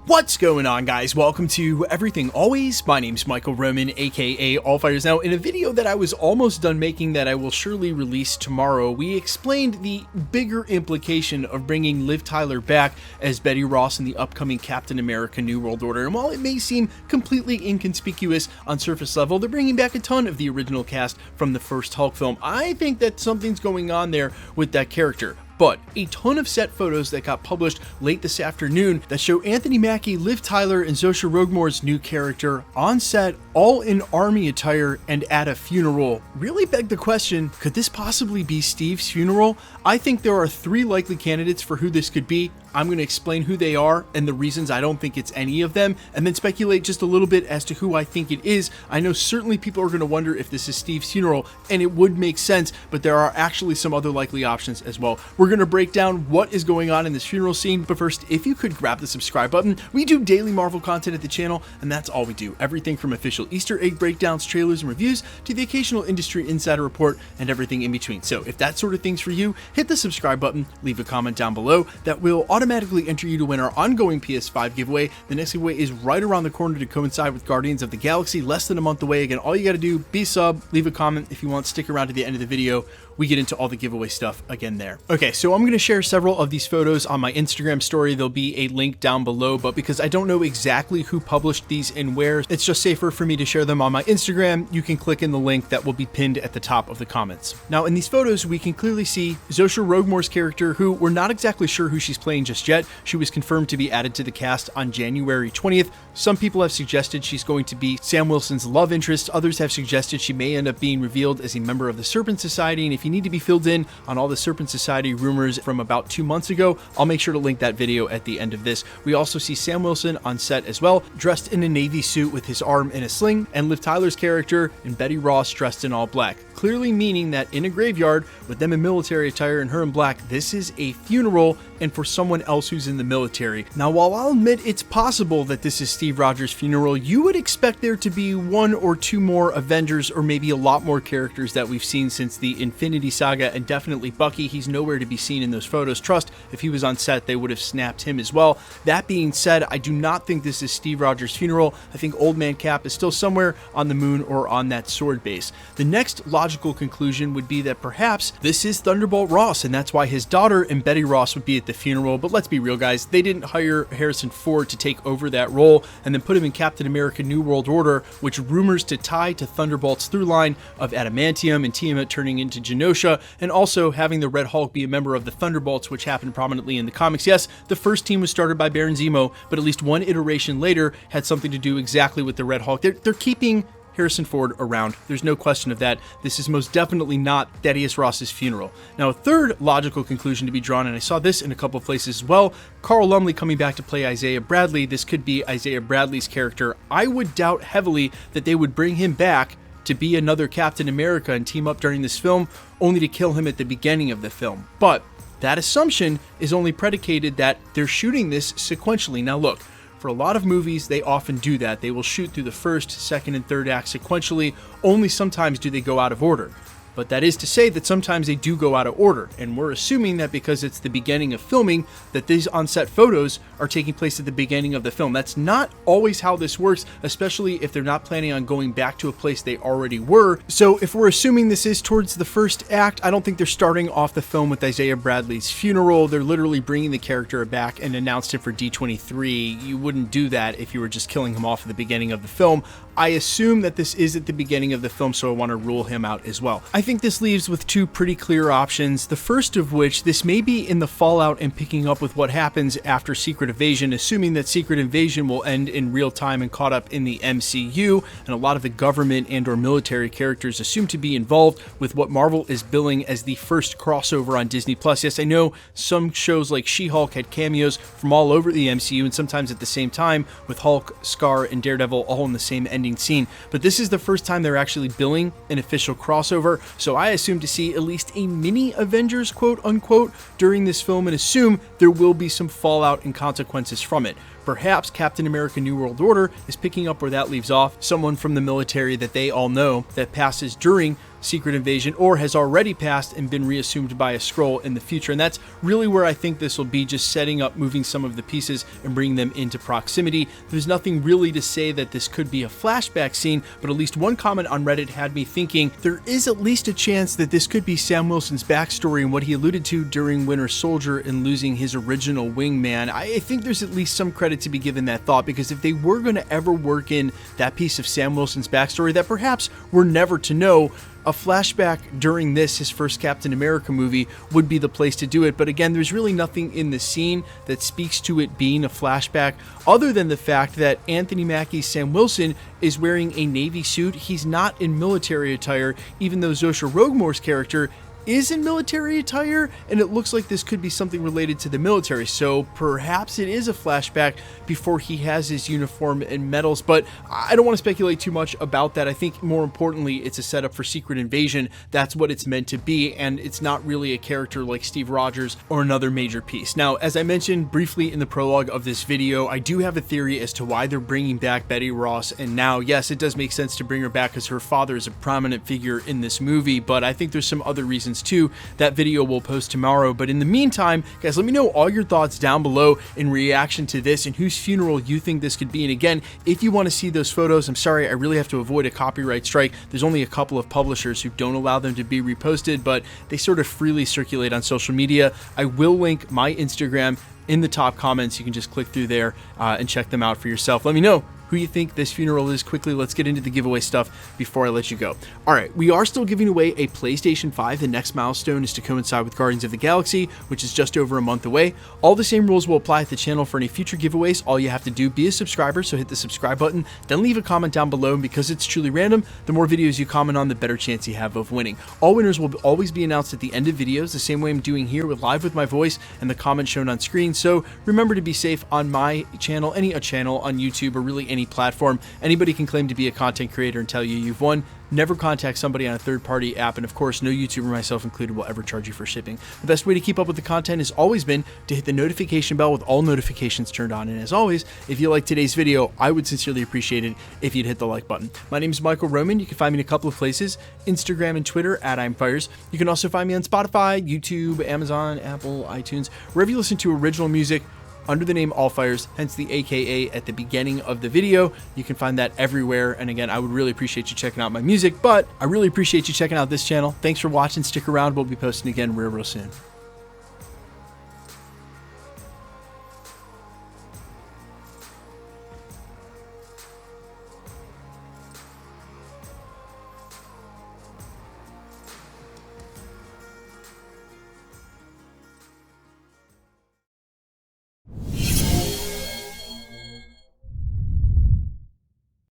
What's going on, guys? Welcome to Everything Always. My name's Michael Roman, aka Allfires. Now, in a video that I was almost done making that I will surely release tomorrow, we explained the bigger implication of bringing Liv Tyler back as Betty Ross in the upcoming Captain America New World Order. And while it may seem completely inconspicuous on surface level, they're bringing back a ton of the original cast from the first Hulk film. I think that something's going on there with that character. But a ton of set photos that got published late this afternoon that show Anthony Mackie, Liv Tyler, and Zosha Rogmore's new character on set, all in army attire and at a funeral, really beg the question, could this possibly be Steve's funeral? I think there are three likely candidates for who this could be. I'm going to explain who they are and the reasons I don't think it's any of them, and then speculate just a little bit as to who I think it is. I know certainly people are going to wonder if this is Steve's funeral, and it would make sense, but there are actually some other likely options as well. We're going to break down what is going on in this funeral scene, but first, if you could grab the subscribe button. We do daily Marvel content at the channel, and that's all we do. Everything from official Easter egg breakdowns, trailers, and reviews, to the occasional industry insider report, and everything in between. So if that sort of thing's for you, hit the subscribe button, leave a comment down below. That will automatically enter you to win our ongoing PS5 giveaway. The next giveaway is right around the corner to coincide with Guardians of the Galaxy, less than a month away. Again, all you got to do, be sub, leave a comment. If you want, stick around to the end of the video. We get into all the giveaway stuff again there. Okay, so I'm going to share several of these photos on my Instagram story. There'll be a link down below, but because I don't know exactly who published these and where, it's just safer for me to share them on my Instagram. You can click in the link that will be pinned at the top of the comments. Now, in these photos, we can clearly see Zosha Rogmore's character, who we're not exactly sure who she's playing just yet. She was confirmed to be added to the cast on January 20th. Some people have suggested she's going to be Sam Wilson's love interest. Others have suggested she may end up being revealed as a member of the Serpent Society. And if you need to be filled in on all the Serpent Society rumors from about 2 months ago, I'll make sure to link that video at the end of this. We also see Sam Wilson on set as well, dressed in a navy suit with his arm in a sling, and Liv Tyler's character and Betty Ross dressed in all black, clearly meaning that in a graveyard with them in military attire and her in black, this is a funeral and for someone else who's in the military. Now, while I'll admit it's possible that this is Steve Rogers' funeral, you would expect there to be one or two more Avengers, or maybe a lot more characters that we've seen since the Infinity Saga, and definitely Bucky. He's nowhere to be seen in those photos. Trust, if he was on set, they would have snapped him as well. That being said, I do not think this is Steve Rogers' funeral. I think Old Man Cap is still somewhere on the moon or on that sword base. The next logical conclusion would be that perhaps this is Thunderbolt Ross, and that's why his daughter and Betty Ross would be at the funeral. But let's be real, guys, they didn't hire Harrison Ford to take over that role and then put him in Captain America New World Order, which rumors to tie to Thunderbolt's through line of adamantium and Tiamat turning into Genosha, and also having the Red Hulk be a member of the Thunderbolts, which happened prominently in the comics. Yes, the first team was started by Baron Zemo, but at least one iteration later had something to do exactly with the Red Hulk. They're keeping Harrison Ford around. There's no question of that. This is most definitely not Thaddeus Ross's funeral. Now, a third logical conclusion to be drawn, and I saw this in a couple of places as well, Carl Lumbly coming back to play Isaiah Bradley. This could be Isaiah Bradley's character. I would doubt heavily that they would bring him back to be another Captain America and team up during this film, only to kill him at the beginning of the film. But that assumption is only predicated that they're shooting this sequentially. Now look, for a lot of movies, they often do that. They will shoot through the first, second, and third act sequentially. Only sometimes do they go out of order. But that is to say that sometimes they do go out of order, and we're assuming that because it's the beginning of filming, that these on-set photos are taking place at the beginning of the film. That's not always how this works, especially if they're not planning on going back to a place they already were. So if we're assuming this is towards the first act, I don't think they're starting off the film with Isaiah Bradley's funeral. They're literally bringing the character back and announced him for D23. You wouldn't do that if you were just killing him off at the beginning of the film. I assume that this is at the beginning of the film, so I want to rule him out as well. I think this leaves with two pretty clear options. The first of which, this may be in the fallout and picking up with what happens after Secret Invasion, assuming that Secret Invasion will end in real time and caught up in the MCU, and a lot of the government and or military characters assumed to be involved with what Marvel is billing as the first crossover on Disney+. Yes, I know some shows like She-Hulk had cameos from all over the MCU, and sometimes at the same time, with Hulk, Scar, and Daredevil all in the same ending scene, but this is the first time they're actually billing an official crossover, so I assume to see at least a mini Avengers, quote unquote, during this film, and assume there will be some fallout and consequences from it. perhaps Captain America New World Order is picking up where that leaves off, someone from the military that they all know that passes during Secret Invasion or has already passed and been reassumed by a Skrull in the future. And that's really where I think this will be, just setting up, moving some of the pieces and bringing them into proximity. There's nothing really to say that this could be a flashback scene, but at least one comment on Reddit had me thinking there is at least a chance that this could be Sam Wilson's backstory and what he alluded to during Winter Soldier and losing his original wingman. I think there's at least some credit to be given that thought, because if they were going to ever work in that piece of Sam Wilson's backstory that perhaps we're never to know, a flashback during this, his first Captain America movie, would be the place to do it. But again, there's really nothing in the scene that speaks to it being a flashback, other than the fact that Anthony Mackie's Sam Wilson is wearing a Navy suit. He's not in military attire, even though Zosha Rogemore's character is in military attire, and it looks like this could be something related to the military, so perhaps it is a flashback before he has his uniform and medals. But I don't want to speculate too much about that. I think more importantly, it's a setup for Secret Invasion. That's what it's meant to be, and it's not really a character like Steve Rogers or another major piece. Now, as I mentioned briefly in the prologue of this video, I do have a theory as to why they're bringing back Betty Ross, and now, yes, it does make sense to bring her back because her father is a prominent figure in this movie, but I think there's some other reasons too. That video will post tomorrow. But in the meantime, guys, let me know all your thoughts down below in reaction to this and whose funeral you think this could be. And again, if you want to see those photos, I'm sorry, I really have to avoid a copyright strike. There's only a couple of publishers who don't allow them to be reposted, but they sort of freely circulate on social media. I will link my Instagram in the top comments. You can just click through there and check them out for yourself. Let me know who you think this funeral is. Quickly, let's get into the giveaway stuff before I let you go. All right, we are still giving away a PlayStation 5. The next milestone is to coincide with Guardians of the Galaxy, which is just over a month away. All the same rules will apply at the channel for any future giveaways. All you have to do, be a subscriber, so hit the subscribe button, then leave a comment down below, and because it's truly random, the more videos you comment on, the better chance you have of winning. All winners will always be announced at the end of videos, the same way I'm doing here with live with my voice and the comment shown on screen. So remember to be safe on my channel, any channel on YouTube, or really any platform. Anybody can claim to be a content creator and tell you you've won. Never contact somebody on a third-party app, and of course, no YouTuber, myself included, will ever charge you for shipping. The best way to keep up with the content has always been to hit the notification bell with all notifications turned on. And as always, if you like today's video, I would sincerely appreciate it if you'd hit the like button. My name is Michael Roman. You can find me in a couple of places, Instagram and Twitter at I'mFires. You can also find me on Spotify, YouTube, Amazon, Apple, iTunes, wherever you listen to original music, under the name AllFires, hence the AKA at the beginning of the video. You can find that everywhere. And again, I would really appreciate you checking out my music, but I really appreciate you checking out this channel. Thanks for watching. Stick around. We'll be posting again real soon.